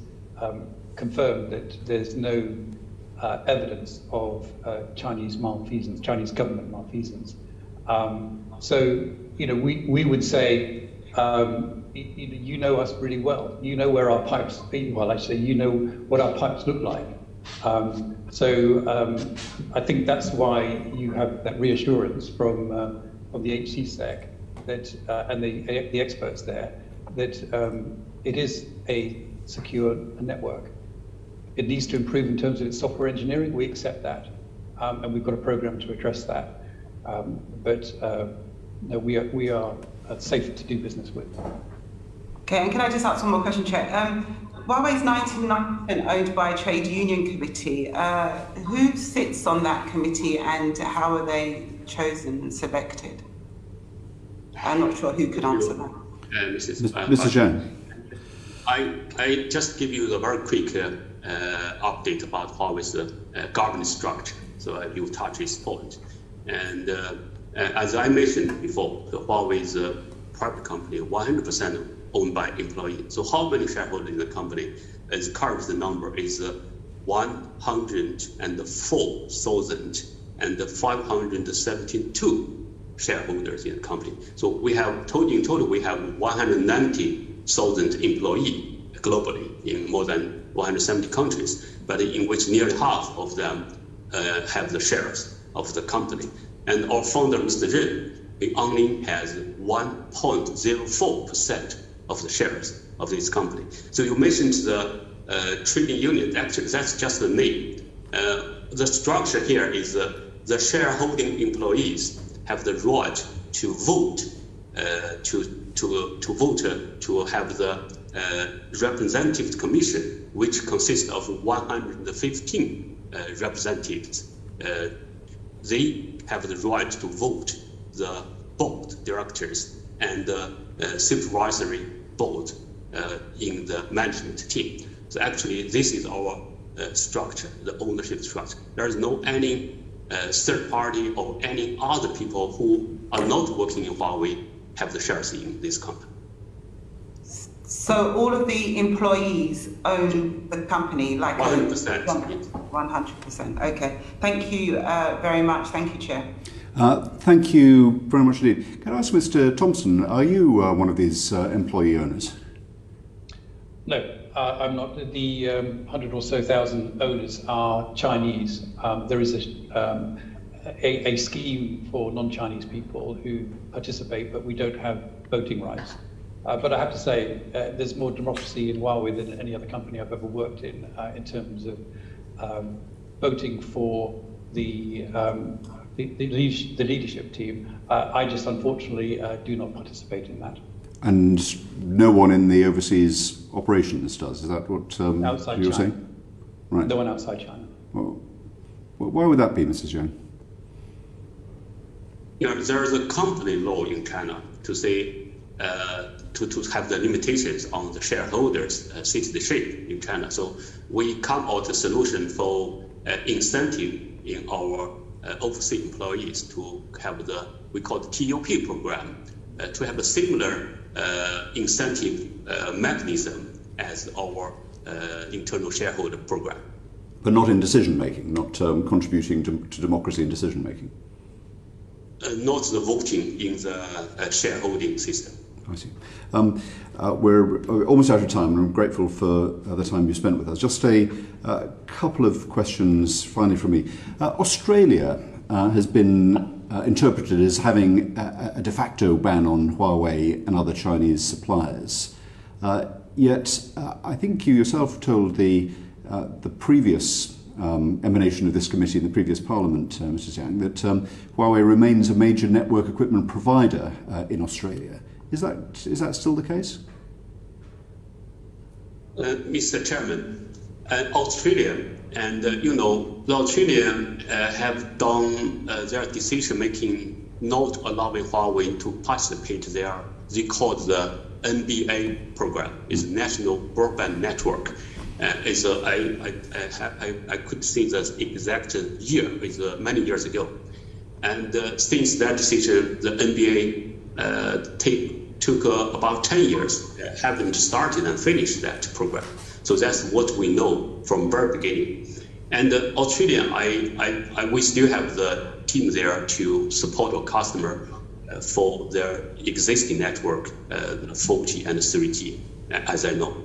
[SPEAKER 4] confirmed that there's no evidence of Chinese malfeasance, Chinese government malfeasance. So we would say, you know us really well. You know where our pipes, well, actually, you know what our pipes look like. So I think that's why you have that reassurance from the HCSEC that and the experts there that it is a secure network. It needs to improve in terms of its software engineering. We accept that, and we've got a program to address that. But no, we are safe to do business with.
[SPEAKER 10] Okay, and can I just ask one more question, Chair? Huawei is 99% owned by a trade union committee. Who sits on that committee and how are they chosen and selected? I'm not sure who could answer that.
[SPEAKER 2] Mr. Zhang.
[SPEAKER 1] I just give you a very quick update about Huawei's governance structure. So you touch this point. And as I mentioned before, Huawei is a private company, 100% owned by employees. So how many shareholders in the company? Its current number is 104,572 shareholders in the company. So we have in total we have 190,000 employees globally in more than 170 countries, but in which nearly half of them have the shares of the company. And our founder, Mr. Ren, he only has 1.04% of the shares of this company. So you mentioned the trading unit. Actually, that's just the name. The structure here is the shareholding employees have the right to vote, to have the representative commission, which consists of 115 representatives. They have the right to vote the board directors and the supervisory board in the management team. So actually, this is our structure, the ownership structure. There is no any third party or any other people who are not working in Huawei have the shares in this company.
[SPEAKER 10] So all of the employees own the company, like
[SPEAKER 1] 100%.
[SPEAKER 10] 100%. Okay. Thank you very much. Thank you, Chair.
[SPEAKER 2] Thank you very much indeed. Can I ask Mr. Thompson, are you one of these employee owners?
[SPEAKER 4] No, I'm not. The 100 or so thousand owners are Chinese. There is a scheme for non-Chinese people who participate, but we don't have voting rights. But I have to say, there's more democracy in Huawei than any other company I've ever worked in terms of voting for the leadership team. I just unfortunately do not participate in that.
[SPEAKER 2] And no one in the overseas operations does. Is that what
[SPEAKER 4] outside
[SPEAKER 2] you're
[SPEAKER 4] China.
[SPEAKER 2] saying? Right.
[SPEAKER 4] No one outside China.
[SPEAKER 2] Well, why would that be, Mrs. Zhang?
[SPEAKER 1] There is a company law in China to say to have the limitations on the shareholders' citizenship in China. So we come out a solution for incentive in our overseas employees to have we call the TUP program, to have a similar incentive mechanism as our internal shareholder program.
[SPEAKER 2] But not in decision making, not contributing to democracy in decision making.
[SPEAKER 1] Not the voting in the shareholding system.
[SPEAKER 2] I see. We're almost out of time, and I'm grateful for the time you spent with us. Just a couple of questions finally from me. Australia has been interpreted as having a de facto ban on Huawei and other Chinese suppliers. Yet, I think you yourself told the previous emanation of this committee in the previous Parliament, Mr. Zhang, that Huawei remains a major network equipment provider in Australia. Is that still the case?
[SPEAKER 1] Mr. Chairman, and Australia. And the Australians have done their decision making not allowing Huawei to participate there. They call it the NBA program. It's National Broadband Network. I could see the exact year. It's many years ago. And since that decision, the NBA took about 10 years, haven't started and finished that program. So that's what we know from very beginning. And Australia, we still have the team there to support our customer for their existing network, 4G and 3G, as I know.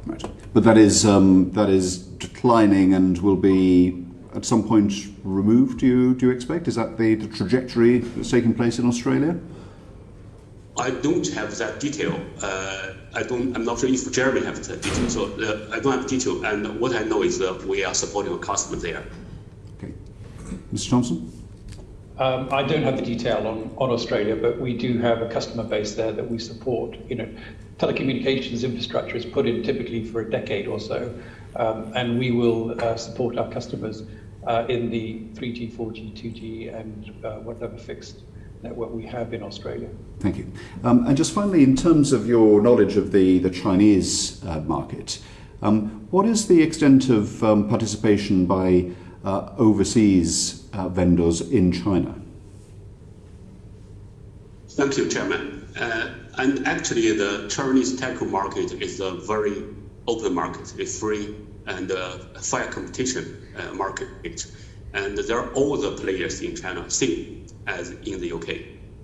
[SPEAKER 2] Right. But that is declining and will be at some point removed. Do you expect? Is that the trajectory that's taking place in Australia?
[SPEAKER 1] I don't have that detail. I'm not sure if Jeremy has that detail. So I don't have detail. And what I know is that we are supporting a customer there.
[SPEAKER 2] Okay, Mr. Thompson.
[SPEAKER 4] I don't have the detail on Australia, but we do have a customer base there that we support. Telecommunications infrastructure is put in typically for a decade or so, and we will support our customers in the 3G, 4G, 2G, and whatever fixed network we have in Australia.
[SPEAKER 2] Thank you. And just finally, in terms of your knowledge of the Chinese market, what is the extent of participation by overseas vendors in China?
[SPEAKER 1] Thank you, Chairman. And actually, the Chinese telco market is a very open market. It's free and fair competition market. And there are all the players in China, same as in the UK.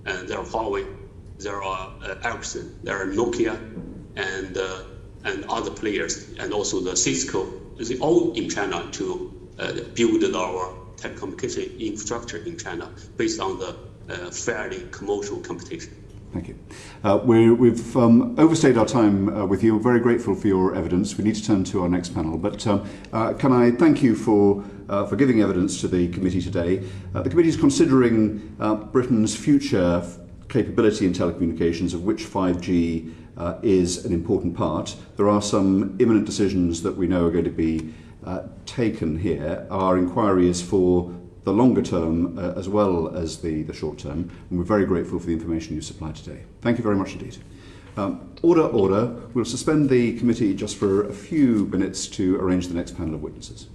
[SPEAKER 1] And there are Huawei, there are Ericsson, there are Nokia, and other players, and also the Cisco. They all in China to build our telecommunication infrastructure in China based on the fairly commercial competition.
[SPEAKER 2] Thank you. We've overstayed our time with you. We're very grateful for your evidence. We need to turn to our next panel, but can I thank you for giving evidence to the committee today. The committee is considering Britain's future capability in telecommunications, of which 5G is an important part. There are some imminent decisions that we know are going to be taken here. Our inquiry is for the longer term as well as the short term, and we're very grateful for the information you supplied today. Thank you very much indeed. Order. We'll suspend the committee just for a few minutes to arrange the next panel of witnesses.